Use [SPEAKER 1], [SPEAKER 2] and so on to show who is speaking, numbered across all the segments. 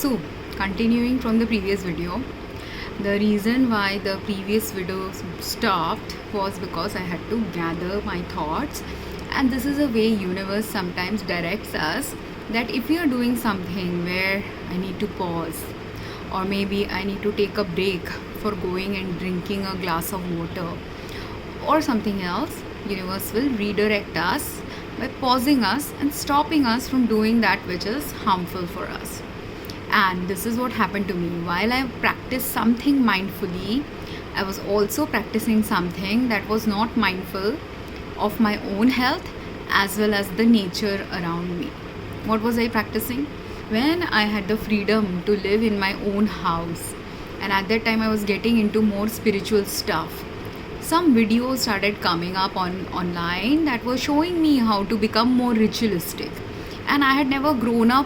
[SPEAKER 1] So, continuing from the previous video, the reason why the previous video stopped was because I had to gather my thoughts, and this is a way universe sometimes directs us, that if you are doing something where I need to pause, or maybe I need to take a break for going and drinking a glass of water or something else, universe will redirect us by pausing us and stopping us from doing that which is harmful for us. And this is what happened to me. While I practiced something mindfully, I was also practicing something that was not mindful of my own health as well as the nature around me. What was I practicing? When I had the freedom to live in my own house, and at that time I was getting into more spiritual stuff, some videos started coming up online that were showing me how to become more ritualistic. And I had never grown up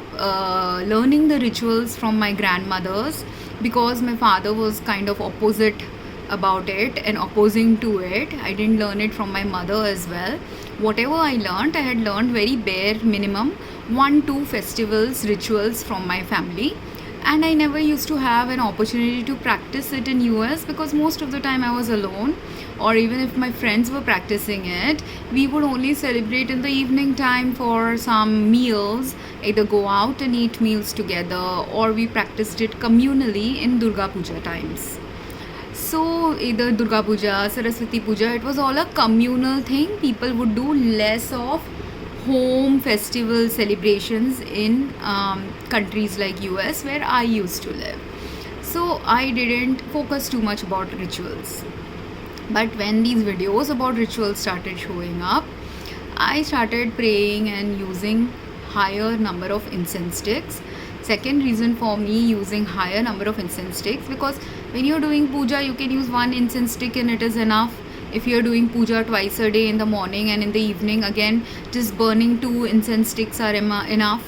[SPEAKER 1] learning the rituals from my grandmothers, because my father was kind of opposite about it and opposing to it. I didn't learn it from my mother as well. Whatever I had learned very bare minimum 1-2 festivals, rituals from my family. And I never used to have an opportunity to practice it in US, because most of the time I was alone, or even if my friends were practicing it, we would only celebrate in the evening time for some meals, either go out and eat meals together, or we practiced it communally in Durga Puja times. So either Durga Puja, Saraswati Puja, it was all a communal thing. People would do less of home festival celebrations in countries like US, where I used to live. So I didn't focus too much about rituals. But when these videos about rituals started showing up, I started praying and using higher number of incense sticks. Second reason for me using higher number of incense sticks, because when you're doing puja, you can use one incense stick and it is enough. If you're doing puja twice a day, in the morning and in the evening, again just burning 2 incense sticks are enough.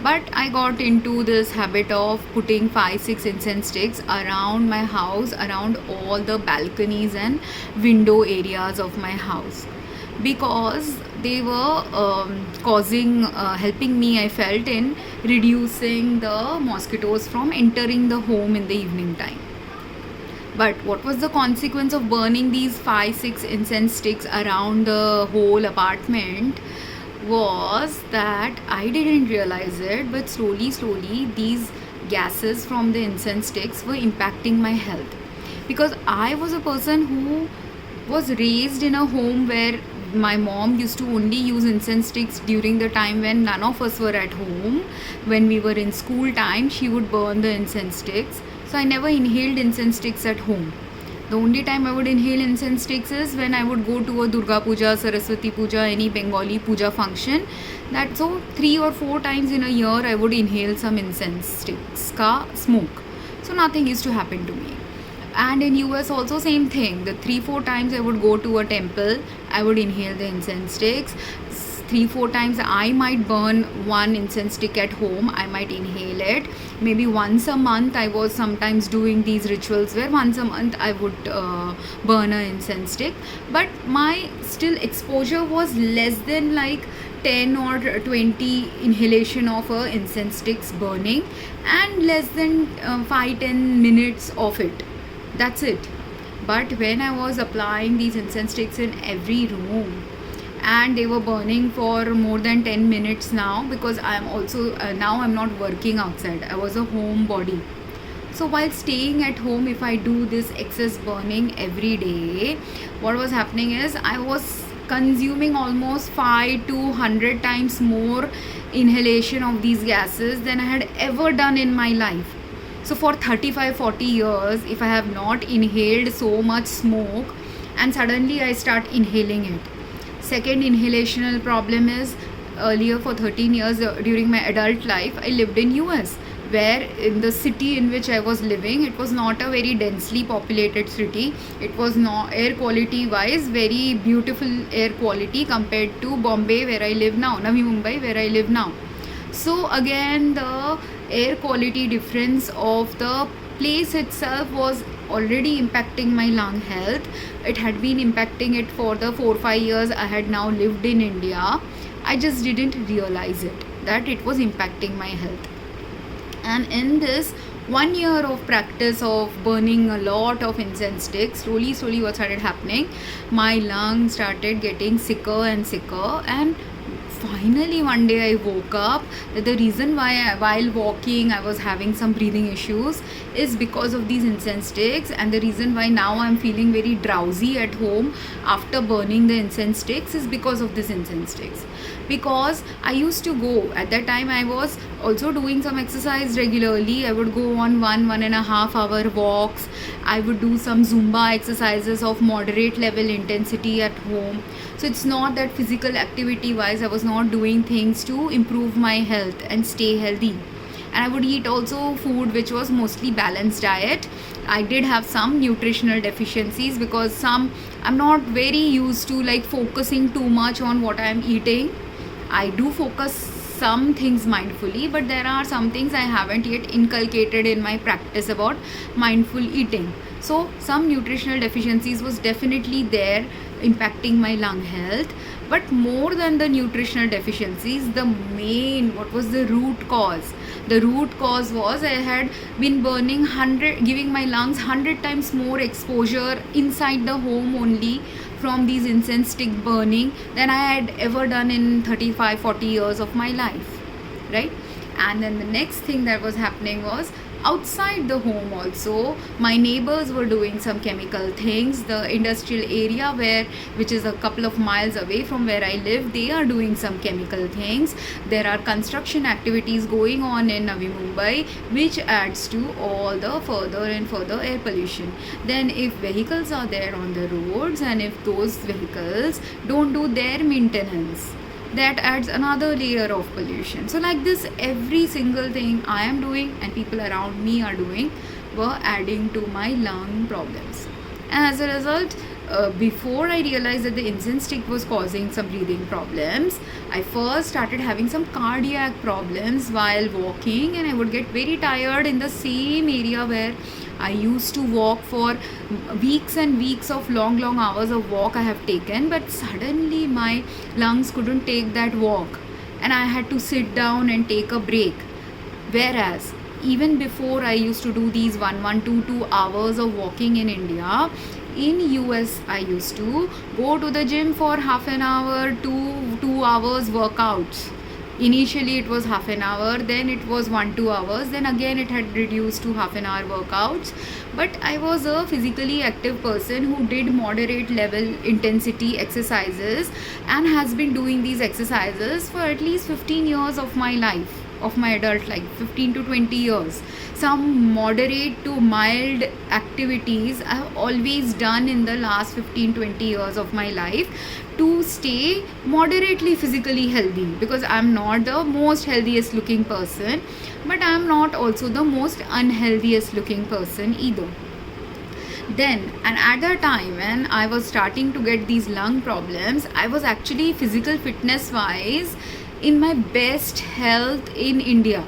[SPEAKER 1] But I got into this habit of putting 5-6 incense sticks around my house, around all the balconies and window areas of my house, because they were helping me, I felt, in reducing the mosquitoes from entering the home in the evening time. But what was the consequence of burning these 5-6 incense sticks around the whole apartment was that I didn't realize it, but slowly these gases from the incense sticks were impacting my health. Because I was a person who was raised in a home where my mom used to only use incense sticks during the time when none of us were at home. When we were in school time, she would burn the incense sticks. So I never inhaled incense sticks at home. The only time I would inhale incense sticks is when I would go to a Durga Puja, Saraswati Puja, any Bengali puja function. That so 3 or 4 times in a year I would inhale some incense sticks ka smoke. So nothing used to happen to me. And in US also same thing. The 3-4 times I would go to a temple, I would inhale the incense sticks. 3-4 times I might burn one incense stick at home, I might inhale it. Maybe once a month I was sometimes doing these rituals where once a month I would burn an incense stick. But my still exposure was less than like 10 or 20 inhalation of incense sticks burning, and less than 5-10 minutes of it. That's it. But when I was applying these incense sticks in every room, and they were burning for more than 10 minutes now, because I am also now I'm not working outside, I was a homebody. So while staying at home, if I do this excess burning every day, what was happening is I was consuming almost 5 to 100 times more inhalation of these gases than I had ever done in my life. So for 35-40 years, if I have not inhaled so much smoke, and suddenly I start inhaling it. Second inhalational problem is, earlier for 13 years during my adult life, I lived in US, where in the city in which I was living, it was not a very densely populated city. It was not, air quality wise, very beautiful air quality compared to Bombay where I live now, Navi Mumbai where I live now. So again, the air quality difference of the place itself was already impacting my lung health. It had been impacting it for the 4-5 years I had now lived in India. I just didn't realize it, that it was impacting my health. And in this 1 year of practice of burning a lot of incense sticks, slowly what started happening, my lungs started getting sicker and sicker. And finally one day I woke up that the reason why while walking I was having some breathing issues is because of these incense sticks, and the reason why now I'm feeling very drowsy at home after burning the incense sticks is because of this incense sticks. Because I used to go, at that time I was also doing some exercise regularly. I would go on 1.5 hour walks. I would do some Zumba exercises of moderate level intensity at home. So it's not that physical activity wise I was not doing things to improve my health and stay healthy. And I would eat also food which was mostly balanced diet. I did have some nutritional deficiencies because I'm not very used to like focusing too much on what I'm eating. I do focus some things mindfully, but there are some things I haven't yet inculcated in my practice about mindful eating. So some nutritional deficiencies was definitely there impacting my lung health. But more than the nutritional deficiencies, what was the root cause? The root cause was I had been burning giving my lungs 100 times more exposure inside the home only from these incense stick burning than I had ever done in 35-40 years of my life, right? And then the next thing that was happening was outside the home also. My neighbors were doing some chemical things. The industrial area which is a couple of miles away from where I live, they are doing some chemical things. There are construction activities going on in Navi Mumbai, which adds to all the further and further air pollution. Then if vehicles are there on the roads, and if those vehicles don't do their maintenance, that adds another layer of pollution. So like this, every single thing I am doing and people around me are doing were adding to my lung problems. And as a result, before I realized that the incense stick was causing some breathing problems, I first started having some cardiac problems while walking, and I would get very tired in the same area where I used to walk for weeks and weeks of long hours of walk I have taken. But suddenly my lungs couldn't take that walk and I had to sit down and take a break. Whereas even before I used to do these 2 hours of walking in India, in US I used to go to the gym for half an hour to 2 hours workouts. Initially it was half an hour, then it was 1-2 hours, then again it had reduced to half an hour workouts. But I was a physically active person who did moderate level intensity exercises and has been doing these exercises for at least 15 years of my life, of my adult life, 15 to 20 years. Some moderate to mild activities I have always done in the last 15-20 years of my life to stay moderately physically healthy, because I'm not the most healthiest looking person, but I'm not also the most unhealthiest looking person either. Then, and at that time when I was starting to get these lung problems, I was actually physical fitness wise in my best health in India.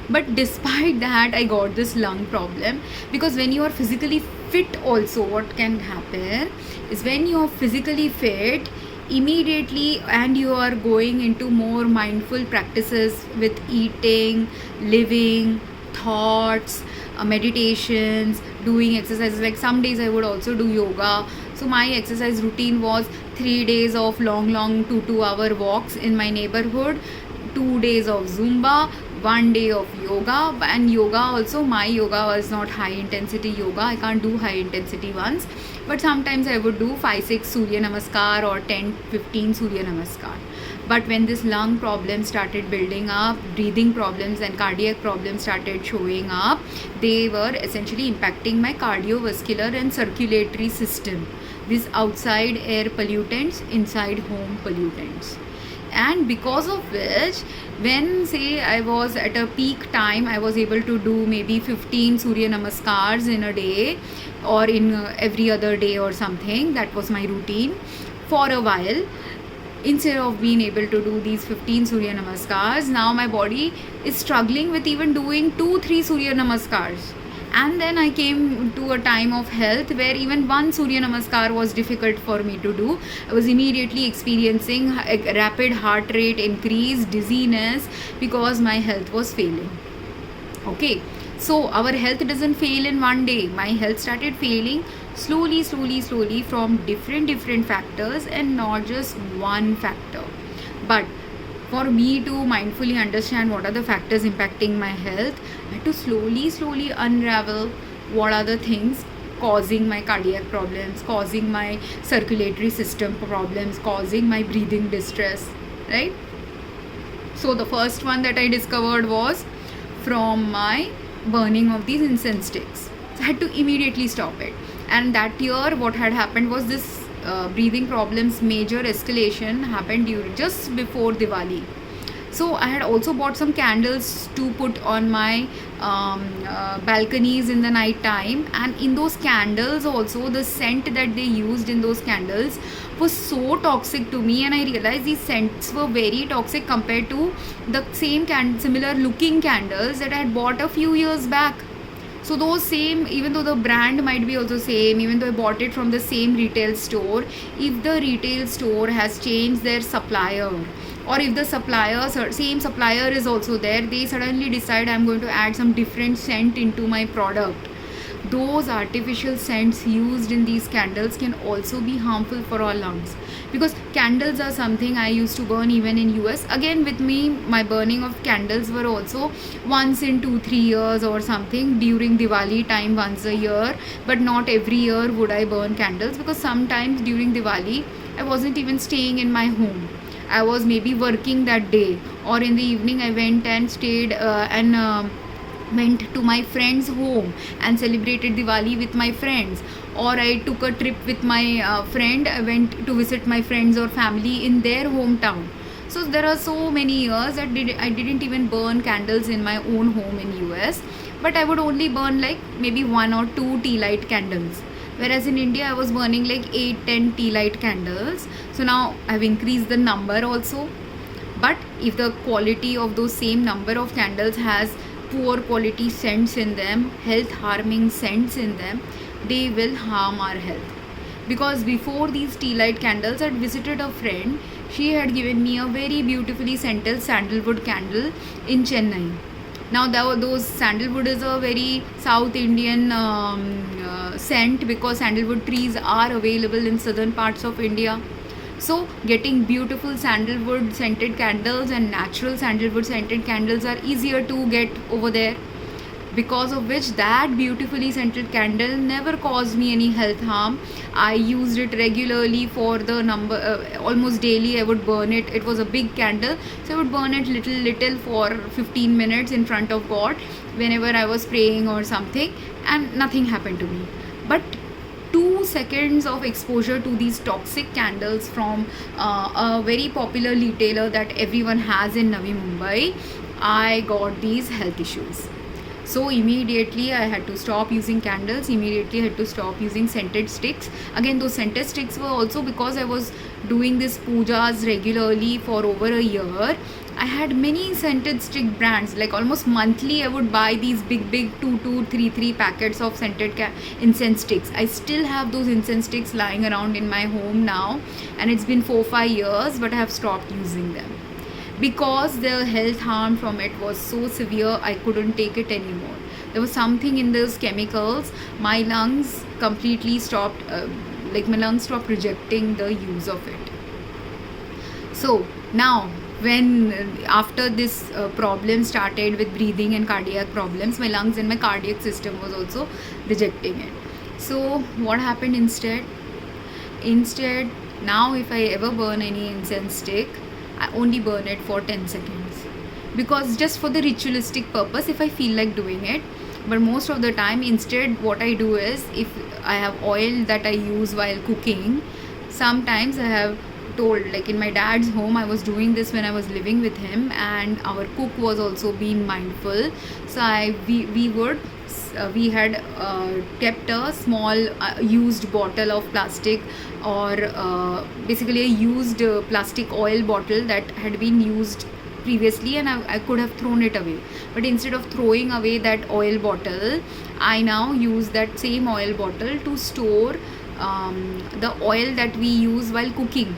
[SPEAKER 1] But despite that, I got this lung problem, because when you are physically fit also, what can happen is when you are physically fit immediately and you are going into more mindful practices with eating, living, thoughts, meditations, doing exercises. Like some days I would also do yoga. So my exercise routine was 3 days of long 2 hour walks in my neighborhood, 2 days of Zumba, 1 day of yoga. And yoga also, my yoga was not high intensity yoga. I can't do high intensity ones, but sometimes I would do 5-6 Surya Namaskar or 10-15 Surya Namaskar. But when this lung problem started building up, breathing problems and cardiac problems started showing up, they were essentially impacting my cardiovascular and circulatory system. These outside air pollutants, inside home pollutants. And because of which, when say I was at a peak time, I was able to do maybe 15 Surya Namaskars in a day or in every other day or something. That was my routine for a while. Instead of being able to do these 15 Surya Namaskars, now my body is struggling with even doing 2-3 Surya Namaskars. And then I came to a time of health where even 1 Surya Namaskar was difficult for me to do. I was immediately experiencing a rapid heart rate increase, dizziness, because my health was failing. Okay, so our health doesn't fail in one day. My health started failing slowly from different factors, and not just one factor. But for me to mindfully understand what are the factors impacting my health, I had to slowly unravel what are the things causing my cardiac problems, causing my circulatory system problems, causing my breathing distress, right? So the first one that I discovered was from my burning of these incense sticks. So I had to immediately stop it. And that year, what had happened was this breathing problems major escalation happened just before Diwali. So I had also bought some candles to put on my balconies in the night time, and in those candles also the scent that they used in those candles was so toxic to me, and I realized these scents were very toxic compared to the same similar looking candles that I had bought a few years back. So those same, even though the brand might be also same, even though I bought it from the same retail store, if the retail store has changed their supplier, or if the same supplier is also there, they suddenly decide I'm going to add some different scent into my product, those artificial scents used in these candles can also be harmful for our lungs. Because candles are something I used to burn even in US. Again, with me, my burning of candles were also once in 2-3 years or something, during Diwali time once a year. But not every year would I burn candles, because sometimes during Diwali I wasn't even staying in my home. I was maybe working that day, or in the evening I went and stayed went to my friend's home and celebrated Diwali with my friends, or I took a trip with my friend. I went to visit my friends or family in their hometown. So there are so many years that I didn't even burn candles in my own home in US, but I would only burn like maybe 1 or 2 tea light candles. Whereas in India, I was burning like 8-10 tea light candles. So now I've increased the number also. But if the quality of those same number of candles has poor quality scents in them, health harming scents in them, they will harm our health. Because before these tea light candles, I had visited a friend. She had given me a very beautifully scented sandalwood candle in Chennai. Now those sandalwood is a very South Indian scent, because sandalwood trees are available in southern parts of India. So getting beautiful sandalwood scented candles and natural sandalwood scented candles are easier to get over there, because of which that beautifully scented candle never caused me any health harm. I used it regularly for the almost daily I would burn it. It was a big candle, so I would burn it little for 15 minutes in front of God whenever I was praying or something, and nothing happened to me. But 2 seconds of exposure to these toxic candles from a very popular retailer that everyone has in Navi Mumbai, I got these health issues. So immediately I had to stop using candles, immediately I had to stop using scented sticks. Again, those scented sticks were also because I was doing this pujas regularly for over a year. I had many scented stick brands, like almost monthly I would buy these big 2-3 packets of scented incense sticks. I still have those incense sticks lying around in my home now, and it's been 4-5 years, but I have stopped using them. Because the health harm from it was so severe, I couldn't take it anymore. There was something in those chemicals. My lungs completely stopped, my lungs stopped rejecting the use of it. So now, when after this problem started with breathing and cardiac problems, my lungs and my cardiac system was also rejecting it. So what happened instead? Instead, now if I ever burn any incense stick, I only burn it for 10 seconds, because just for the ritualistic purpose, if I feel like doing it. But most of the time, instead what I do is, if I have oil that I use while cooking, sometimes I have told, like in my dad's home, I was doing this when I was living with him, and our cook was also being mindful. So we had kept a small used bottle of plastic, or basically a used plastic oil bottle that had been used previously, and I could have thrown it away. But instead of throwing away that oil bottle, I now use that same oil bottle to store the oil that we use while cooking.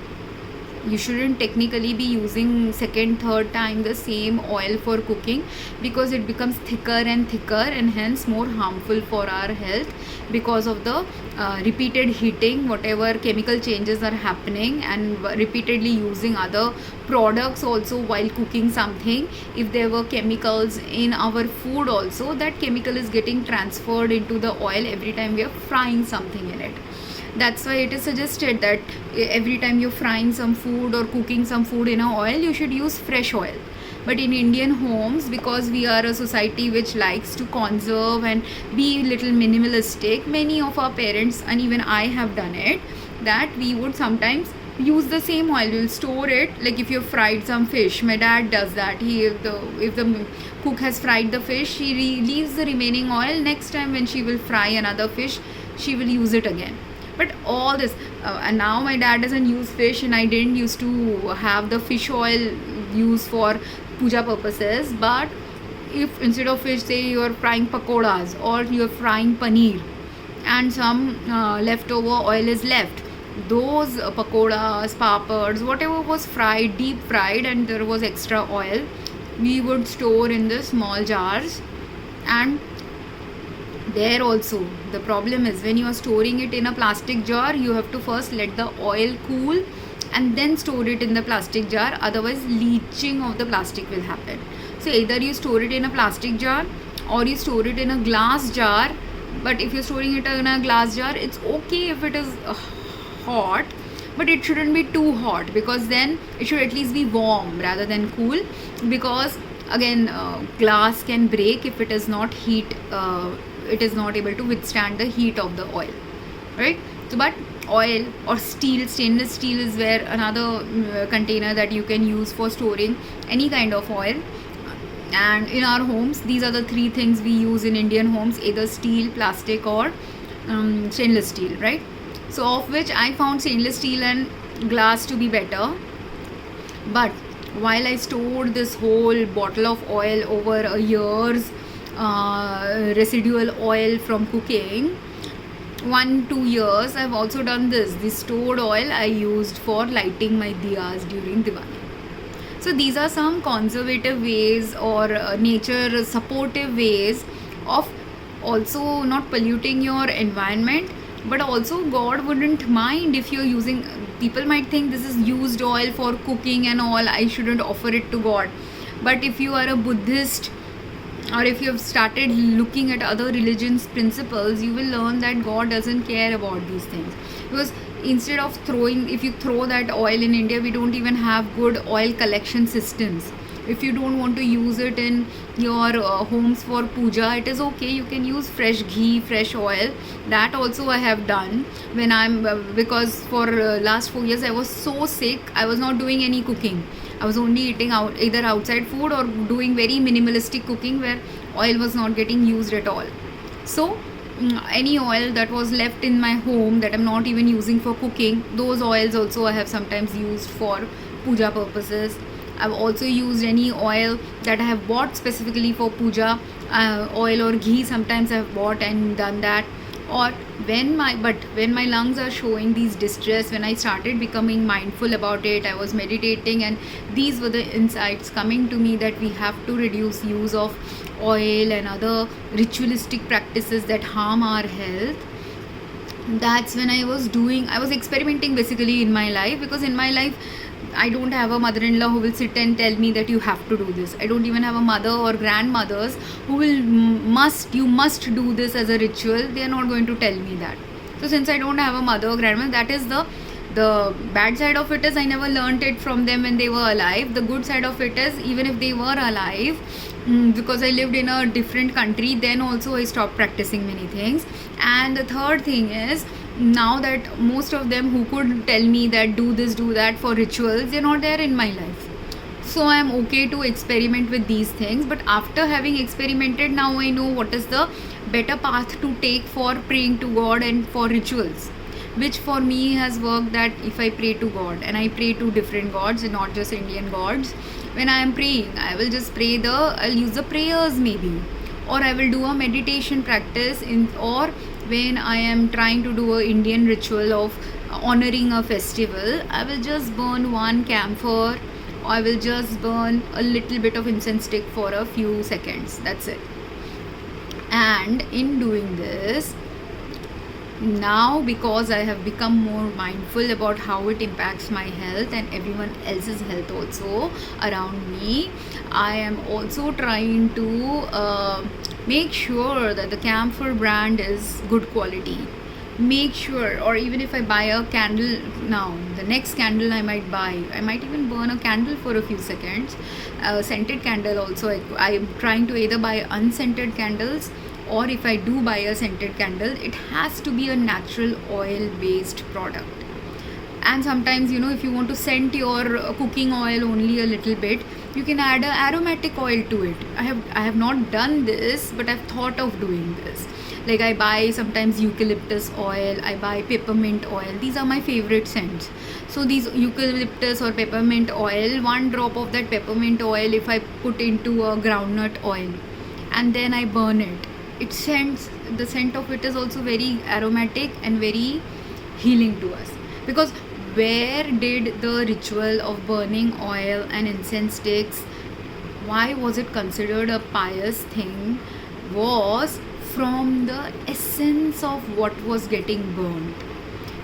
[SPEAKER 1] You shouldn't technically be using second, third time the same oil for cooking, because it becomes thicker and thicker and hence more harmful for our health because of the repeated heating, whatever chemical changes are happening, and repeatedly using other products also while cooking something. If there were chemicals in our food also, that chemical is getting transferred into the oil every time we are frying something in it. That's why it is suggested that every time you're frying some food or cooking some food in a oil, you should use fresh oil. But in Indian homes, because we are a society which likes to conserve and be little minimalistic, many of our parents, and even I have done it, that we would sometimes use the same oil. We'll store it. Like if you've fried some fish, my dad does that. If the cook has fried the fish, she leaves the remaining oil. Next time when she will fry another fish, she will use it again. But all this, and now my dad doesn't use fish, and I didn't used to have the fish oil used for puja purposes. But if instead of fish, say you're frying pakoras or you're frying paneer, and some leftover oil is left, those pakoras, papads, whatever was fried, deep fried, and there was extra oil, we would store in the small jars. And there also the problem is, when you are storing it in a plastic jar, you have to first let the oil cool and then store it in the plastic jar, otherwise leaching of the plastic will happen. So either you store it in a plastic jar or you store it in a glass jar. But if you're storing it in a glass jar, it's okay if it is hot, but it shouldn't be too hot, because then it should at least be warm rather than cool, because again glass can break if it is not heat, it is not able to withstand the heat of the oil, right? So but oil or steel, stainless steel is where another container that you can use for storing any kind of oil. And in our homes, these are the three things we use in Indian homes: either steel, plastic, or stainless steel, right? So of which I found stainless steel and glass to be better. But while I stored this whole bottle of oil over a year's residual oil from cooking, 1-2 years, I've also done this. The stored oil I used for lighting my diyas during Diwali. So these are some conservative ways or nature supportive ways of also not polluting your environment. But also God wouldn't mind if you're using, people might think this is used oil for cooking and all, I shouldn't offer it to God. But if you are a Buddhist, or if you have started looking at other religions' principles, you will learn that God doesn't care about these things. Because instead of throwing, if you throw that oil, in India we don't even have good oil collection systems. If you don't want to use it in your homes for puja, it is okay, you can use fresh ghee, fresh oil. That also I have done when I'm because for last 4 years I was so sick, I was not doing any cooking. I was only eating out, either outside food or doing very minimalistic cooking where oil was not getting used at all. So any oil that was left in my home that I'm not even using for cooking, those oils also I have sometimes used for puja purposes. I've also used any oil that I have bought specifically for puja, oil or ghee sometimes I have bought and done that. Or when my lungs are showing these distress, when I started becoming mindful about it, I was meditating, and these were the insights coming to me that we have to reduce use of oil and other ritualistic practices that harm our health. That's when I was experimenting basically in my life, because in my life I don't have a mother-in-law who will sit and tell me that you have to do this. I don't even have a mother or grandmothers who will you must do this as a ritual. They are not going to tell me that. So since I don't have a mother or grandmother, that is the bad side of it is I never learned it from them when they were alive. The good side of it is, even if they were alive, because I lived in a different country, then also I stopped practicing many things. And the third thing is, now that most of them who could tell me that do this, do that for rituals, they're not there in my life. So I'm okay to experiment with these things. But after having experimented, now I know what is the better path to take for praying to God and for rituals, which for me has worked. That if I pray to God, and I pray to different gods and not just Indian gods, when I am praying, I will just I'll use the prayers maybe, or I will do a meditation practice or when I am trying to do a Indian ritual of honoring a festival, I will just burn one camphor, or I will just burn a little bit of incense stick for a few seconds. That's it. And in doing this, now because I have become more mindful about how it impacts my health and everyone else's health also around me, I am also trying to make sure that the camphor brand is good quality. Make sure, or even if I buy a candle now, the next candle I might buy, I might even burn a candle for a few seconds. Scented candle also, I am trying to either buy unscented candles, or if I do buy a scented candle, it has to be a natural oil based product. And sometimes, if you want to scent your cooking oil only a little bit, you can add an aromatic oil to it. I have not done this, but I've thought of doing this. Like I buy sometimes eucalyptus oil, I buy peppermint oil. These are my favorite scents. So these eucalyptus or peppermint oil, one drop of that peppermint oil, if I put into a groundnut oil and then I burn it, the scent of it is also very aromatic and very healing to us. Because where did the ritual of burning oil and incense sticks, why was it considered a pious thing? Was from the essence of what was getting burned,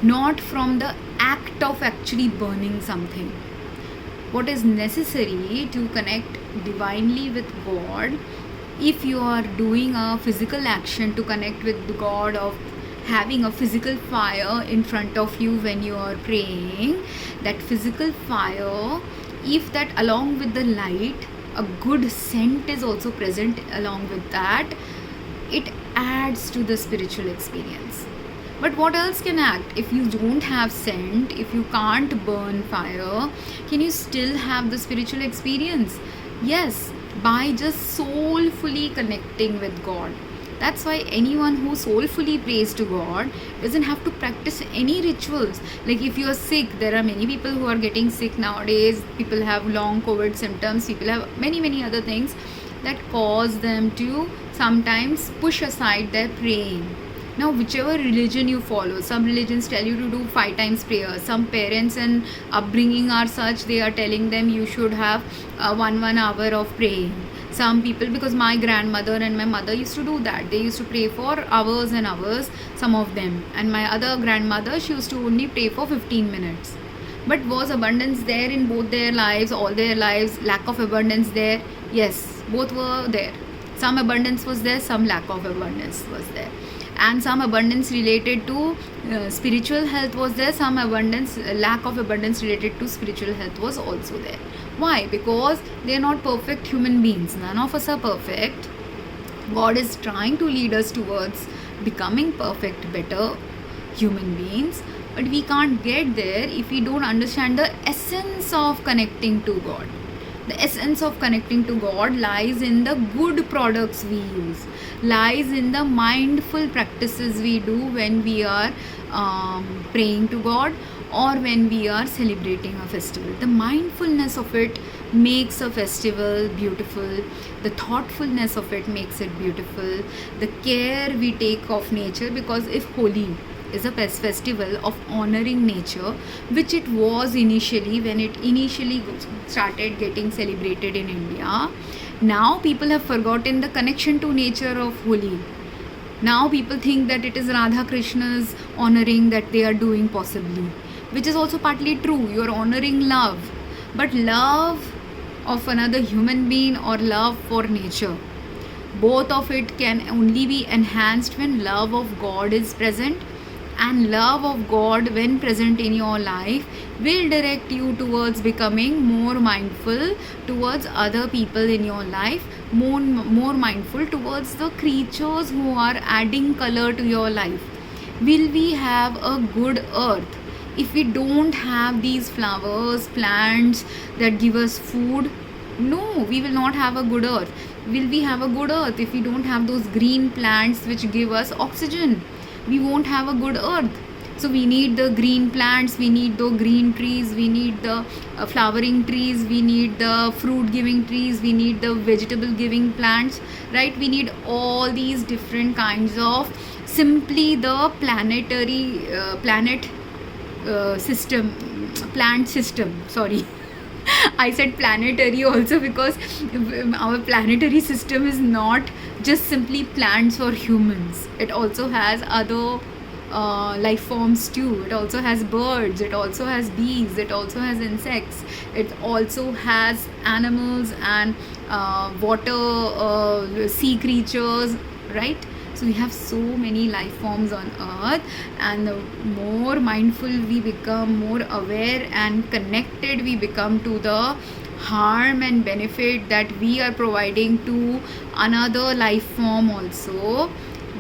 [SPEAKER 1] not from the act of actually burning something. What is necessary to connect divinely with God, if you are doing a physical action to connect with God, of having a physical fire in front of you when you are praying, that physical fire, if that along with the light, a good scent is also present along with that, it adds to the spiritual experience. But what else can act? If you don't have scent, if you can't burn fire, can you still have the spiritual experience? Yes, by just soulfully connecting with God. That's why anyone who soulfully prays to God doesn't have to practice any rituals. Like if you are sick, there are many people who are getting sick nowadays. People have long COVID symptoms. People have many other things that cause them to sometimes push aside their praying. Now, whichever religion you follow, some religions tell you to do 5 times prayer. Some parents and upbringing are such, they are telling them you should have 1 hour of praying. Some people, because my grandmother and my mother used to do that, they used to pray for hours and hours, some of them. And my other grandmother, she used to only pray for 15 minutes. But was abundance there in both their lives, all their lives? Lack of abundance there? Yes, both were there. Some abundance was there, some lack of abundance was there. And some abundance related to spiritual health was there, some lack of abundance related to spiritual health was also there. Why? Because they are not perfect human beings. None of us are perfect. God is trying to lead us towards becoming perfect, better human beings. But we can't get there if we don't understand the essence of connecting to God. The essence of connecting to God lies in the good products we use, lies in the mindful practices we do when we are praying to God or when we are celebrating a festival. The mindfulness of it makes a festival beautiful. The thoughtfulness of it makes it beautiful. The care we take of nature, because if Holi is a festival of honoring nature, which it was initially when it initially started getting celebrated in India. Now people have forgotten the connection to nature of Holi. Now people think that it is Radha Krishna's honoring that they are doing possibly, which is also partly true. You are honoring love, but love of another human being or love for nature, both of it can only be enhanced when love of God is present. And love of God, when present in your life, will direct you towards becoming more mindful towards other people in your life, more mindful towards the creatures who are adding color to your life. Will we have a good earth if we don't have these flowers, plants that give us food? No, we will not have a good earth. Will we have a good earth if we don't have those green plants which give us oxygen? We won't have a good earth. So we need the green plants, we need the green trees, we need the flowering trees, we need the fruit giving trees, we need the vegetable giving plants, right? We need all these different kinds of simply the planet system, plant system, sorry. I said planetary also because our planetary system is not just simply plants or humans. It also has other life forms too. It also has birds, it also has bees, it also has insects, it also has animals and water, sea creatures, right? So we have so many life forms on earth, and the more mindful we become, more aware and connected we become to the harm and benefit that we are providing to another life form also,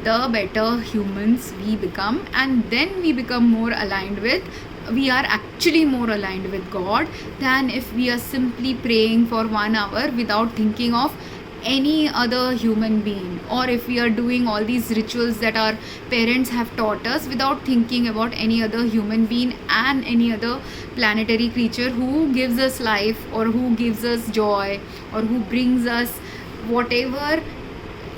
[SPEAKER 1] the better humans we become, and then we become more aligned with, we are actually more aligned with God than if we are simply praying for 1 hour without thinking of any other human being, or if we are doing all these rituals that our parents have taught us without thinking about any other human being and any other planetary creature who gives us life, or who gives us joy, or who brings us whatever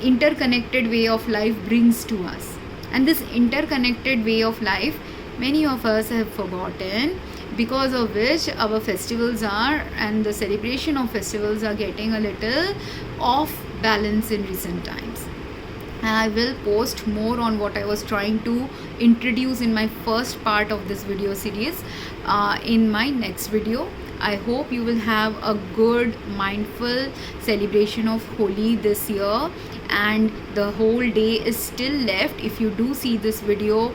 [SPEAKER 1] interconnected way of life brings to us. And this interconnected way of life, many of us have forgotten, because of which our festivals are, and the celebration of festivals are getting a little off balance in recent times. And I will post more on what I was trying to introduce in my first part of this video series in my next video. I hope you will have a good mindful celebration of Holi this year, and the whole day is still left. If you do see this video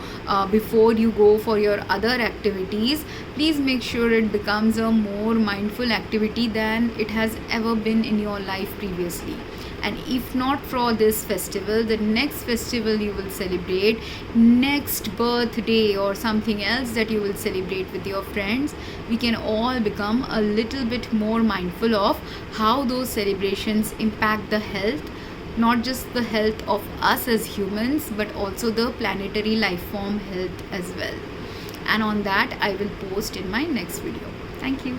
[SPEAKER 1] before you go for your other activities, please make sure it becomes a more mindful activity than it has ever been in your life previously. And if not for this festival, the next festival you will celebrate, next birthday or something else that you will celebrate with your friends, we can all become a little bit more mindful of how those celebrations impact the health, not just the health of us as humans, but also the planetary life form health as well. And on that I will post in my next video. Thank you.